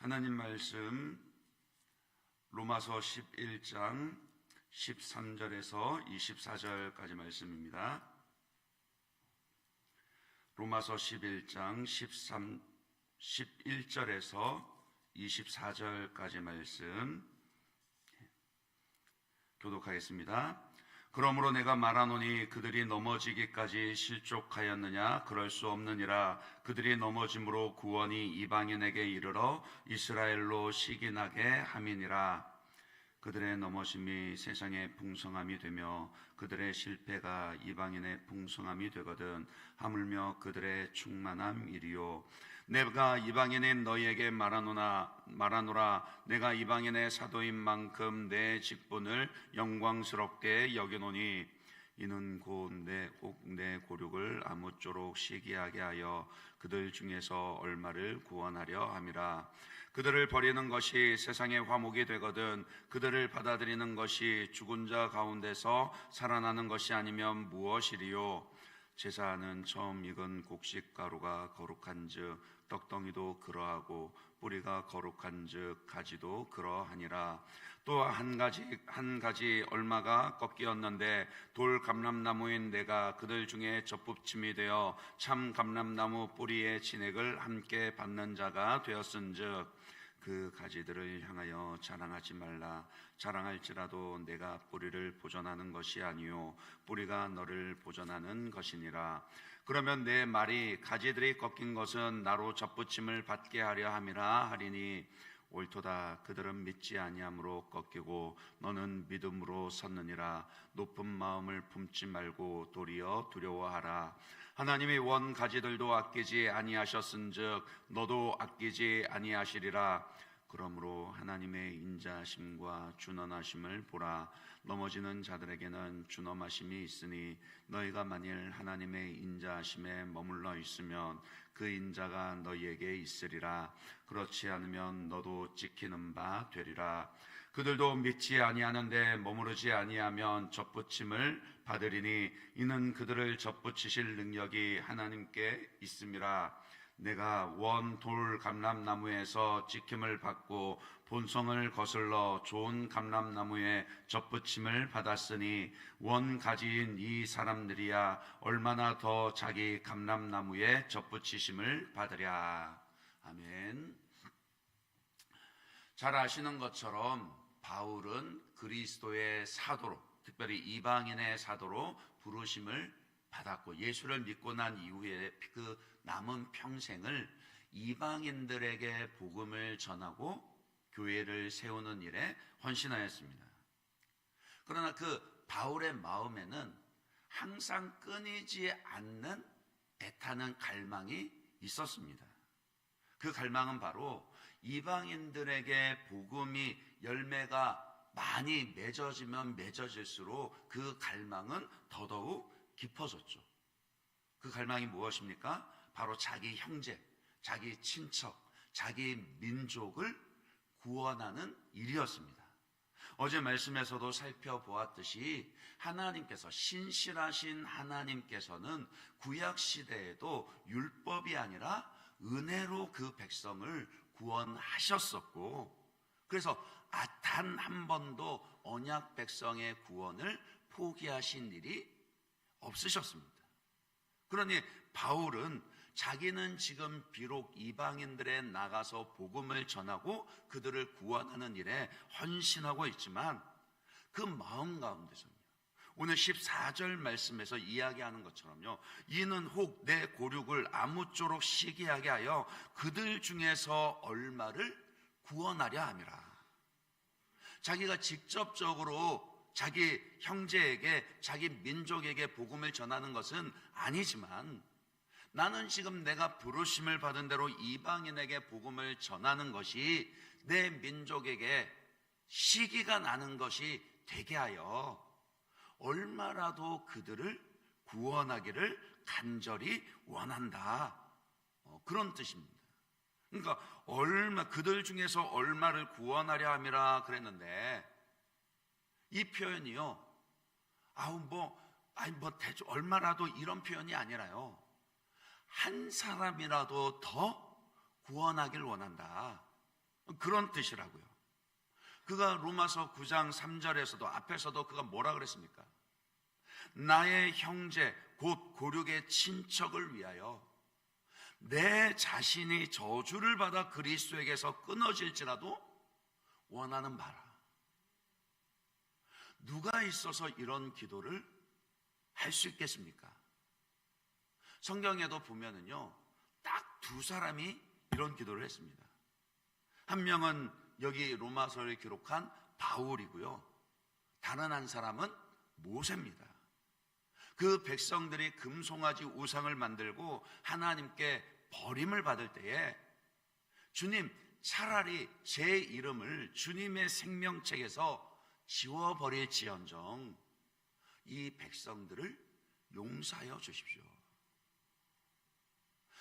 하나님 말씀 로마서 11장 13절에서 24절까지 말씀입니다. 로마서 11장 11절에서 24절까지 말씀 교독하겠습니다. 그러므로 내가 말하노니 그들이 넘어지기까지 실족하였느냐? 그럴 수 없느니라. 그들이 넘어짐으로 구원이 이방인에게 이르러 이스라엘로 시기나게 함이니라. 그들의 넘어짐이 세상의 풍성함이 되며 그들의 실패가 이방인의 풍성함이 되거든 하물며 그들의 충만함이리요. 내가 이방인인 너희에게 말하노라. 내가 이방인의 사도인 만큼 내 직분을 영광스럽게 여기노니 이는 곧 내 고륙을 아무쪼록 시기하게 하여 그들 중에서 얼마를 구원하려 함이라. 그들을 버리는 것이 세상의 화목이 되거든 그들을 받아들이는 것이 죽은 자 가운데서 살아나는 것이 아니면 무엇이리요. 제사는 처음 익은 곡식가루가 거룩한즉 떡덩이도 그러하고 뿌리가 거룩한즉 가지도 그러하니라. 또 한 가지 얼마가 꺾이었는데 돌 감람나무인 내가 그들 중에 젖붙임이 되어 참 감람나무 뿌리의 진액을 함께 받는 자가 되었은즉 그 가지들을 향하여 자랑하지 말라. 자랑할지라도 내가 뿌리를 보존하는 것이 아니요 뿌리가 너를 보존하는 것이니라. 그러면 내 말이 가지들이 꺾인 것은 나로 젖붙임을 받게 하려 함이라 하리니 옳도다. 그들은 믿지 아니함으로 꺾이고 너는 믿음으로 섰느니라. 높은 마음을 품지 말고 도리어 두려워하라. 하나님이 원 가지들도 아끼지 아니하셨은즉 너도 아끼지 아니하시리라. 그러므로 하나님의 인자하심과 준언하심을 보라. 넘어지는 자들에게는 준엄하심이 있으니 너희가 만일 하나님의 인자하심에 머물러 있으면 그 인자가 너희에게 있으리라. 그렇지 않으면 너도 찍히는 바 되리라. 그들도 믿지 아니하는데 머무르지 아니하면 젖붙임을 받으리니 이는 그들을 젖붙이실 능력이 하나님께 있음이라. 내가 원 돌 감람나무에서 찍힘을 받고 본성을 거슬러 좋은 감람나무에 젖붙임을 받았으니 원 가지인 이 사람들이야 얼마나 더 자기 감람나무에 젖붙이심을 받으랴. 아멘. 잘 아시는 것처럼 바울은 그리스도의 사도로, 특별히 이방인의 사도로 부르심을 받았고 예수를 믿고 난 이후에 그 남은 평생을 이방인들에게 복음을 전하고 교회를 세우는 일에 헌신하였습니다. 그러나 그 바울의 마음에는 항상 끊이지 않는 애타는 갈망이 있었습니다. 그 갈망은 바로 이방인들에게 복음이 열매가 많이 맺어지면 맺어질수록 그 갈망은 더더욱 깊어졌죠. 그 갈망이 무엇입니까? 바로 자기 형제, 자기 친척, 자기 민족을 구원하는 일이었습니다. 어제 말씀에서도 살펴보았듯이 하나님께서, 신실하신 하나님께서는 구약시대에도 율법이 아니라 은혜로 그 백성을 구원하셨었고, 그래서 단 한 번도 언약 백성의 구원을 포기하신 일이 없으셨습니다. 그러니 바울은 자기는 지금 비록 이방인들에 나가서 복음을 전하고 그들을 구원하는 일에 헌신하고 있지만 그 마음 가운데서는요, 오늘 14절 말씀에서 이야기하는 것처럼요, 이는 혹 내 고륙을 아무쪼록 시기하게 하여 그들 중에서 얼마를 구원하려 함이라. 자기가 직접적으로 자기 형제에게, 자기 민족에게 복음을 전하는 것은 아니지만 나는 지금 내가 부르심을 받은 대로 이방인에게 복음을 전하는 것이 내 민족에게 시기가 나는 것이 되게 하여 얼마라도 그들을 구원하기를 간절히 원한다. 그런 뜻입니다. 그러니까 그들 중에서 얼마를 구원하려 함이라 그랬는데, 이 표현이요, 대충 얼마라도 이런 표현이 아니라요, 한 사람이라도 더 구원하길 원한다. 그런 뜻이라고요. 그가 로마서 9장 3절에서도 앞에서도 그가 뭐라 그랬습니까? 나의 형제 곧 고륙의 친척을 위하여 내 자신이 저주를 받아 그리스도에게서 끊어질지라도 원하는 바라. 누가 있어서 이런 기도를 할 수 있겠습니까? 성경에도 보면은요, 딱 두 사람이 이런 기도를 했습니다. 한 명은 여기 로마서를 기록한 바울이고요, 다른 한 사람은 모세입니다. 그 백성들이 금송아지 우상을 만들고 하나님께 버림을 받을 때에 주님, 차라리 제 이름을 주님의 생명책에서 지워버릴지언정 이 백성들을 용서하여 주십시오.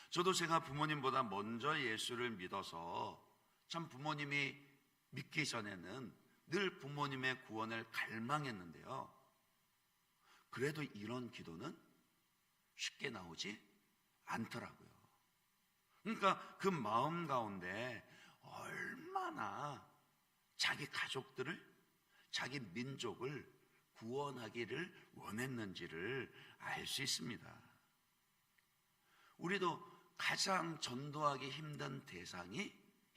저도 제가 부모님보다 먼저 예수를 믿어서 참 부모님이 믿기 전에는 늘 부모님의 구원을 갈망했는데요, 그래도 이런 기도는 쉽게 나오지 않더라고요. 그러니까 그 마음 가운데 얼마나 자기 가족들을, 자기 민족을 구원하기를 원했는지를 알 수 있습니다. 우리도 가장 전도하기 힘든 대상이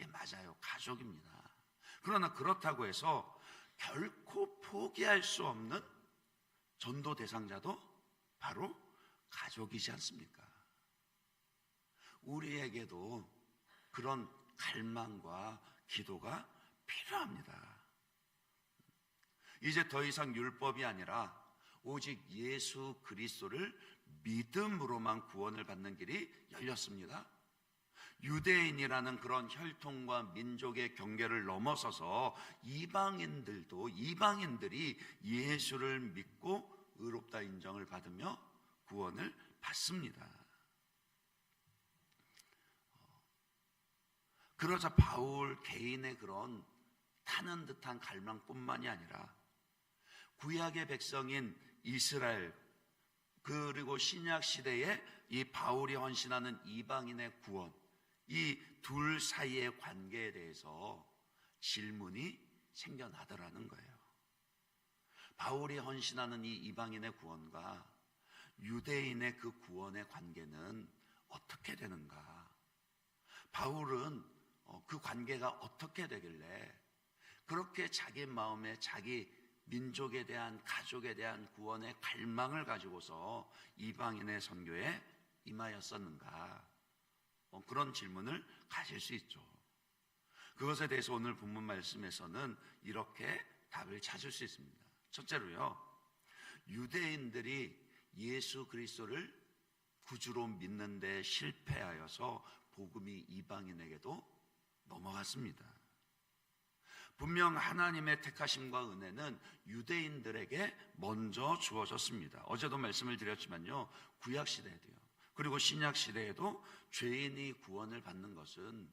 맞아요, 가족입니다. 그러나 그렇다고 해서 결코 포기할 수 없는 전도 대상자도 바로 가족이지 않습니까? 우리에게도 그런 갈망과 기도가 필요합니다. 이제 더 이상 율법이 아니라 오직 예수 그리스도를 믿음으로만 구원을 받는 길이 열렸습니다. 유대인이라는 그런 혈통과 민족의 경계를 넘어서서 이방인들이 예수를 믿고 의롭다 인정을 받으며 구원을 받습니다. 그러자 바울 개인의 그런 타는 듯한 갈망뿐만이 아니라 구약의 백성인 이스라엘, 그리고 신약 시대에 이 바울이 헌신하는 이방인의 구원, 이 둘 사이의 관계에 대해서 질문이 생겨나더라는 거예요. 바울이 헌신하는 이 이방인의 구원과 유대인의 그 구원의 관계는 어떻게 되는가? 바울은 그 관계가 어떻게 되길래 그렇게 자기 마음에 자기 민족에 대한, 가족에 대한 구원의 갈망을 가지고서 이방인의 선교에 임하였었는가? 그런 질문을 가질 수 있죠. 그것에 대해서 오늘 본문 말씀에서는 이렇게 답을 찾을 수 있습니다. 첫째로요, 유대인들이 예수 그리스도를 구주로 믿는 데 실패하여서 복음이 이방인에게도 넘어갔습니다. 분명 하나님의 택하심과 은혜는 유대인들에게 먼저 주어졌습니다. 어제도 말씀을 드렸지만요, 구약시대에도요, 그리고 신약시대에도 죄인이 구원을 받는 것은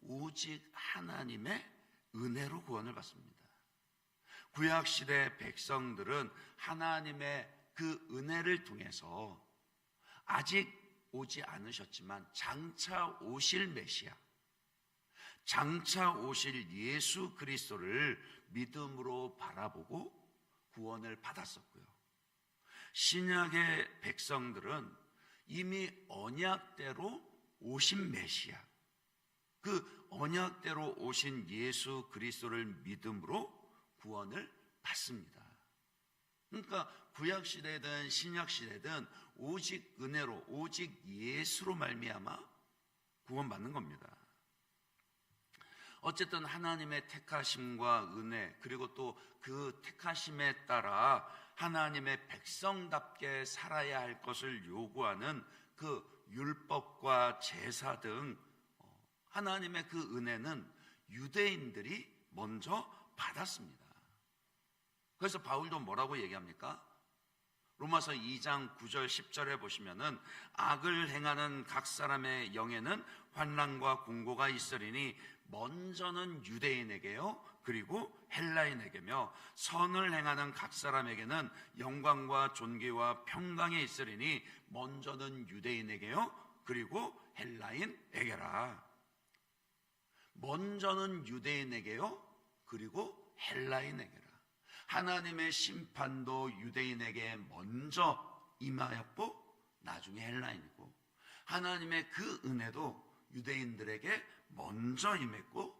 오직 하나님의 은혜로 구원을 받습니다. 구약시대 백성들은 하나님의 그 은혜를 통해서 아직 오지 않으셨지만 장차 오실 메시아, 장차 오실 예수 그리스도를 믿음으로 바라보고 구원을 받았었고요, 신약의 백성들은 이미 언약대로 오신 메시아, 그 언약대로 오신 예수 그리스도를 믿음으로 구원을 받습니다. 그러니까 구약시대든 신약시대든 오직 은혜로, 오직 예수로 말미암아 구원받는 겁니다. 어쨌든 하나님의 택하심과 은혜, 그리고 또 그 택하심에 따라 하나님의 백성답게 살아야 할 것을 요구하는 그 율법과 제사 등 하나님의 그 은혜는 유대인들이 먼저 받았습니다. 그래서 바울도 뭐라고 얘기합니까? 로마서 2장 9절 10절에 보시면은 악을 행하는 각 사람의 영에는 환난과 공고가 있으리니 먼저는 유대인에게요, 그리고 헬라인에게며 선을 행하는 각 사람에게는 영광과 존귀와 평강이 있으리니 먼저는 유대인에게요, 그리고 헬라인에게라. 먼저는 유대인에게요, 그리고 헬라인에게라. 하나님의 심판도 유대인에게 먼저 임하였고 나중에 헬라인이고, 하나님의 그 은혜도 유대인들에게 먼저 임했고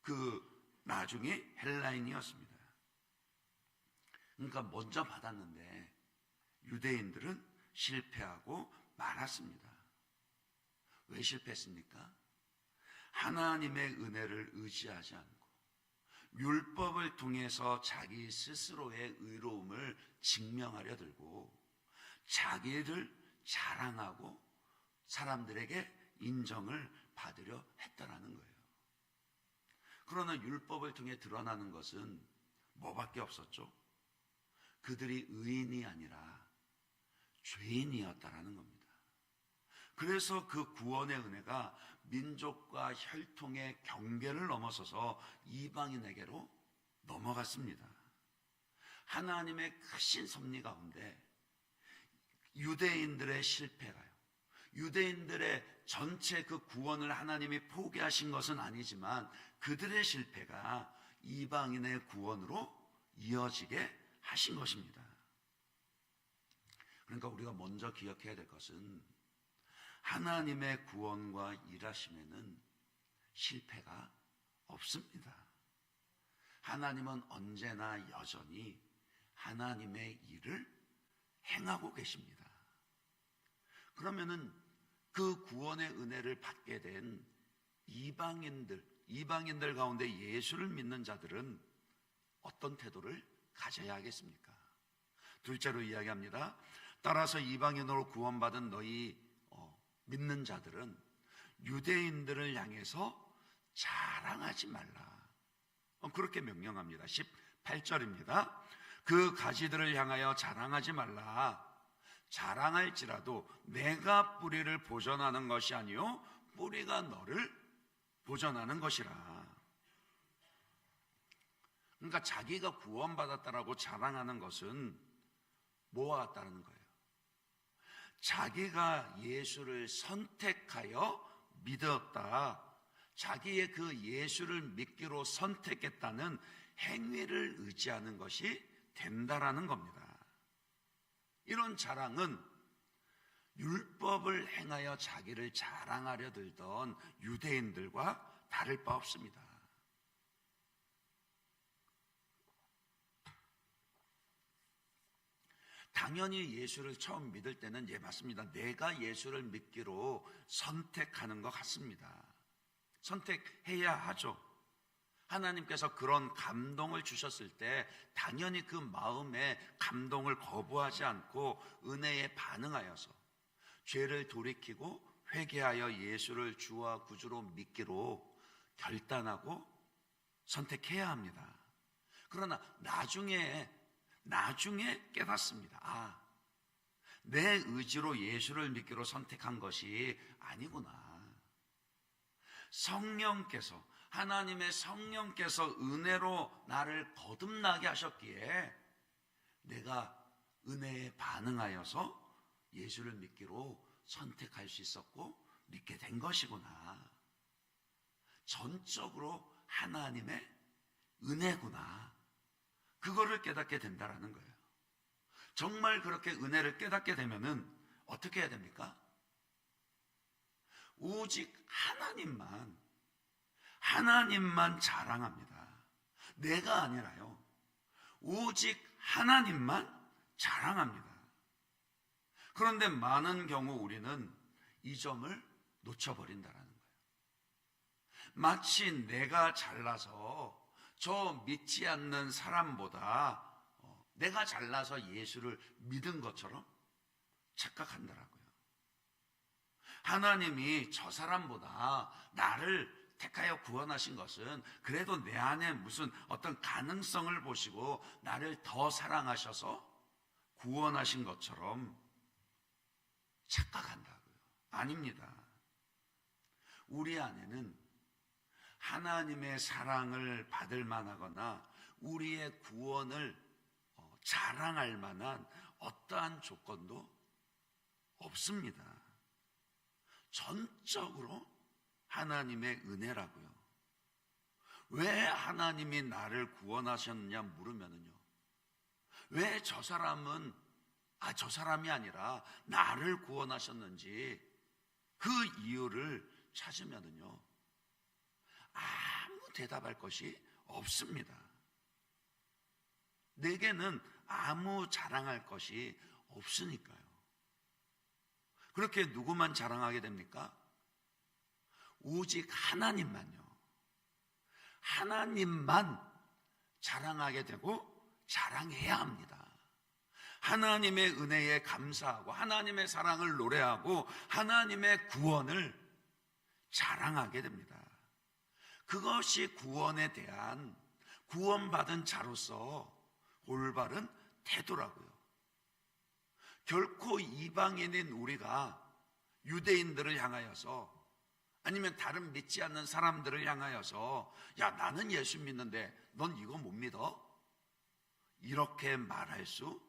그 나중에 헬라인이었습니다. 그러니까 먼저 받았는데 유대인들은 실패하고 말았습니다. 왜 실패했습니까? 하나님의 은혜를 의지하지 않고 율법을 통해서 자기 스스로의 의로움을 증명하려 들고 자기를 자랑하고 사람들에게 인정을 받으려 했다라는 거예요. 그러나 율법을 통해 드러나는 것은 뭐밖에 없었죠? 그들이 의인이 아니라 죄인이었다라는 겁니다. 그래서 그 구원의 은혜가 민족과 혈통의 경계를 넘어서서 이방인에게로 넘어갔습니다. 하나님의 크신 섭리 가운데 유대인들의 실패가요, 유대인들의 전체 그 구원을 하나님이 포기하신 것은 아니지만 그들의 실패가 이방인의 구원으로 이어지게 하신 것입니다. 그러니까 우리가 먼저 기억해야 될 것은 하나님의 구원과 일하심에는 실패가 없습니다. 하나님은 언제나 여전히 하나님의 일을 행하고 계십니다. 그러면은 그 구원의 은혜를 받게 된 이방인들 가운데 예수를 믿는 자들은 어떤 태도를 가져야 하겠습니까? 둘째로 이야기합니다. 따라서 이방인으로 구원받은 너희 믿는 자들은 유대인들을 향해서 자랑하지 말라. 그렇게 명령합니다. 18절입니다. 그 가지들을 향하여 자랑하지 말라. 자랑할지라도 내가 뿌리를 보전하는 것이 아니요 뿌리가 너를 보전하는 것이라. 그러니까 자기가 구원받았다라고 자랑하는 것은 뭐와 같다는 거예요? 자기가 예수를 선택하여 믿었다, 자기의 그 예수를 믿기로 선택했다는 행위를 의지하는 것이 된다라는 겁니다. 이런 자랑은 율법을 행하여 자기를 자랑하려 들던 유대인들과 다를 바 없습니다. 당연히 예수를 처음 믿을 때는 맞습니다. 내가 예수를 믿기로 선택하는 것 같습니다. 선택해야 하죠. 하나님께서 그런 감동을 주셨을 때 당연히 그 마음에 감동을 거부하지 않고 은혜에 반응하여서 죄를 돌이키고 회개하여 예수를 주와 구주로 믿기로 결단하고 선택해야 합니다. 그러나 나중에 깨닫습니다. 내 의지로 예수를 믿기로 선택한 것이 아니구나. 하나님의 성령께서 은혜로 나를 거듭나게 하셨기에 내가 은혜에 반응하여서 예수를 믿기로 선택할 수 있었고 믿게 된 것이구나. 전적으로 하나님의 은혜구나. 그거를 깨닫게 된다라는 거예요. 정말 그렇게 은혜를 깨닫게 되면은 어떻게 해야 됩니까? 오직 하나님만 자랑합니다. 내가 아니라요. 오직 하나님만 자랑합니다. 그런데 많은 경우 우리는 이 점을 놓쳐버린다라는 거예요. 마치 내가 잘나서 저 믿지 않는 사람보다 내가 잘나서 예수를 믿은 것처럼 착각한다라고요. 하나님이 저 사람보다 나를 택하여 구원하신 것은 그래도 내 안에 무슨 어떤 가능성을 보시고 나를 더 사랑하셔서 구원하신 것처럼 착각한다고요. 아닙니다. 우리 안에는 하나님의 사랑을 받을 만하거나 우리의 구원을 자랑할 만한 어떠한 조건도 없습니다. 전적으로 하나님의 은혜라고요. 왜 하나님이 나를 구원하셨느냐 물으면요, 왜 저 사람이 아니라 나를 구원하셨는지 그 이유를 찾으면요, 아무 대답할 것이 없습니다. 내게는 아무 자랑할 것이 없으니까요. 그렇게 누구만 자랑하게 됩니까? 오직 하나님만요. 하나님만 자랑하게 되고 자랑해야 합니다. 하나님의 은혜에 감사하고 하나님의 사랑을 노래하고 하나님의 구원을 자랑하게 됩니다. 그것이 구원에 대한, 구원받은 자로서 올바른 태도라고요. 결코 이방인인 우리가 유대인들을 향하여서, 아니면 다른 믿지 않는 사람들을 향하여서 야, 나는 예수 믿는데 넌 이거 못 믿어? 이렇게 말할 수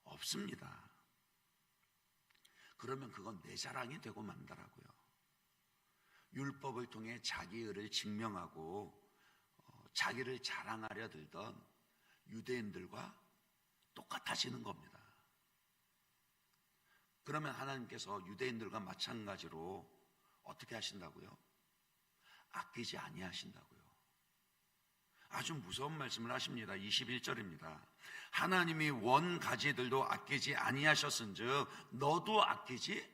없습니다. 그러면 그건 내 자랑이 되고 만다라고요. 율법을 통해 자기 의를 증명하고 자기를 자랑하려 들던 유대인들과 똑같아지는 겁니다. 그러면 하나님께서 유대인들과 마찬가지로 어떻게 하신다고요? 아끼지 아니하신다고요. 아주 무서운 말씀을 하십니다. 21절입니다. 하나님이 원가지들도 아끼지 아니하셨은즉 너도 아끼지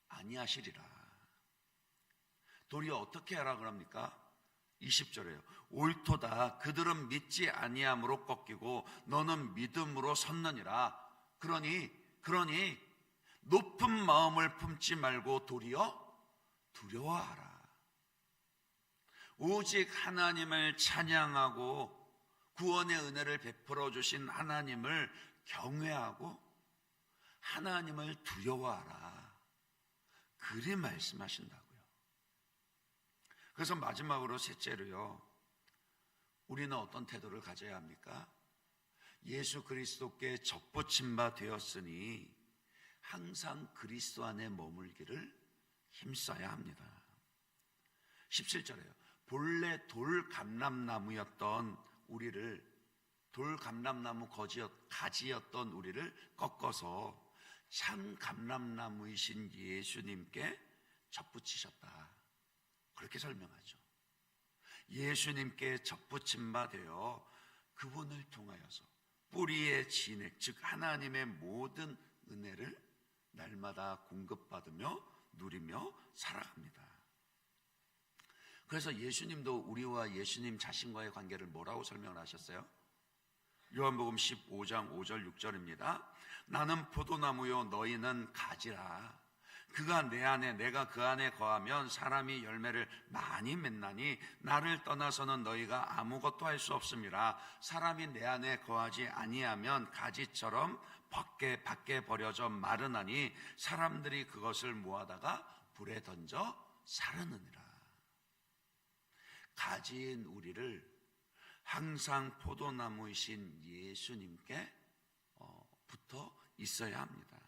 아니하시리라. 도리어 어떻게 하라 그럽니까? 20절에요. 옳도다. 그들은 믿지 아니함으로 꺾이고 너는 믿음으로 섰느니라. 그러니 높은 마음을 품지 말고 도리어 두려워하라. 오직 하나님을 찬양하고 구원의 은혜를 베풀어 주신 하나님을 경외하고 하나님을 두려워하라. 그리 말씀하신다고요. 그래서 마지막으로 셋째로요, 우리는 어떤 태도를 가져야 합니까? 예수 그리스도께 접붙임 바 되었으니 항상 그리스도 안에 머물기를 힘써야 합니다. 17절에요. 본래 돌감람나무였던 우리를, 돌감람나무 가지였던 우리를 꺾어서 참 감람나무이신 예수님께 접붙이셨다. 그렇게 설명하죠. 예수님께 접붙임 바 되어 그분을 통하여서 뿌리의 진액, 즉 하나님의 모든 은혜를 날마다 공급받으며 누리며 살아갑니다. 그래서 예수님도 우리와 예수님 자신과의 관계를 뭐라고 설명을 하셨어요? 요한복음 15장 5절 6절입니다. 나는 포도나무요 너희는 가지라. 그가 내 안에 내가 그 안에 거하면 사람이 열매를 많이 맺나니 나를 떠나서는 너희가 아무것도 할 수 없음이라. 사람이 내 안에 거하지 아니하면 가지처럼 밖에 버려져 마르나니 사람들이 그것을 모아다가 불에 던져 사르느니라. 가지인 우리를 항상 포도나무이신 예수님께 붙어 있어야 합니다.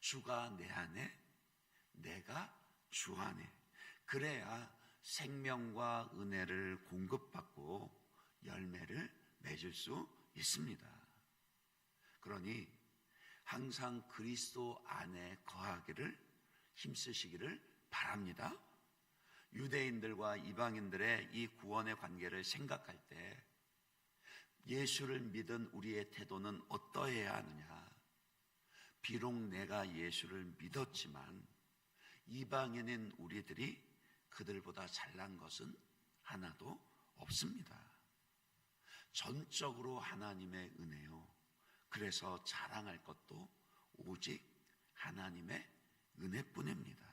주가 내 안에, 내가 주 안에. 그래야 생명과 은혜를 공급받고 열매를 맺을 수 있습니다. 그러니 항상 그리스도 안에 거하기를 힘쓰시기를 바랍니다. 유대인들과 이방인들의 이 구원의 관계를 생각할 때 예수를 믿은 우리의 태도는 어떠해야 하느냐? 비록 내가 예수를 믿었지만 이방인인 우리들이 그들보다 잘난 것은 하나도 없습니다. 전적으로 하나님의 은혜요. 그래서 자랑할 것도 오직 하나님의 은혜뿐입니다.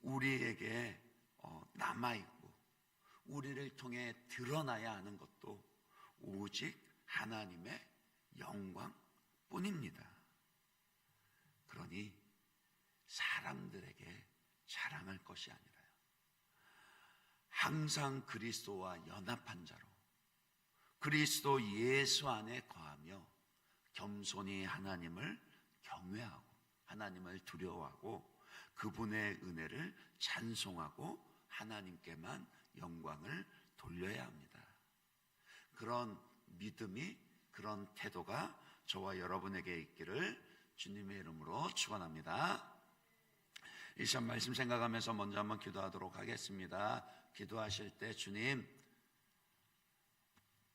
우리에게 남아있고 우리를 통해 드러나야 하는 것도 오직 하나님의 영광뿐입니다. 그러니 사람들에게 자랑할 것이 아니라요, 항상 그리스도와 연합한 자로 그리스도 예수 안에 거하며 겸손히 하나님을 경외하고 하나님을 두려워하고 그분의 은혜를 찬송하고 하나님께만 영광을 돌려야 합니다. 그런 믿음이, 그런 태도가 저와 여러분에게 있기를 주님의 이름으로 축원합니다. 이 시간 말씀 생각하면서 먼저 한번 기도하도록 하겠습니다. 기도하실 때 주님,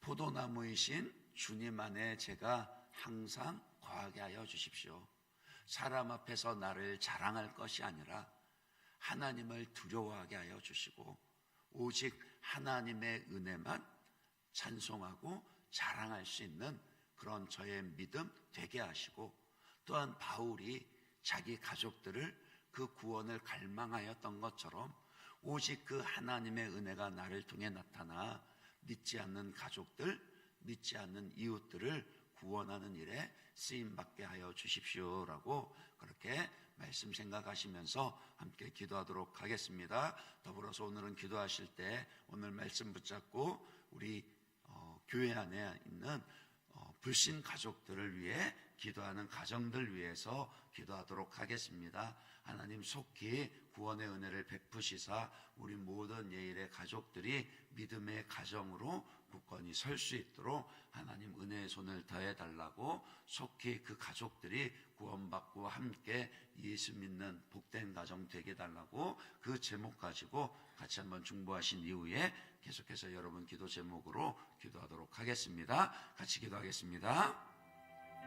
포도나무이신 주님 안에 제가 항상 거하게 하여 주십시오. 사람 앞에서 나를 자랑할 것이 아니라 하나님을 두려워하게 하여 주시고 오직 하나님의 은혜만 찬송하고 자랑할 수 있는 그런 저의 믿음 되게 하시고, 또한 바울이 자기 가족들을 그 구원을 갈망하였던 것처럼 오직 그 하나님의 은혜가 나를 통해 나타나 믿지 않는 가족들, 믿지 않는 이웃들을 구원하는 일에 쓰임받게 하여 주십시오라고 그렇게 말씀 생각하시면서 함께 기도하도록 하겠습니다. 더불어서 오늘은 기도하실 때 오늘 말씀 붙잡고 우리 교회 안에 있는 불신 가족들을 위해 기도하는 가정들 위해서 기도하도록 하겠습니다. 하나님 속히 구원의 은혜를 베푸시사 우리 모든 예일의 가족들이 믿음의 가정으로 굳건히 설 수 있도록 하나님 은혜의 손을 더해달라고, 속히 그 가족들이 구원받고 함께 예수 믿는 복된 가정 되게 해달라고 그 제목 가지고 같이 한번 중보하신 이후에 계속해서 여러분 기도 제목으로 기도하도록 하겠습니다. 같이 기도하겠습니다.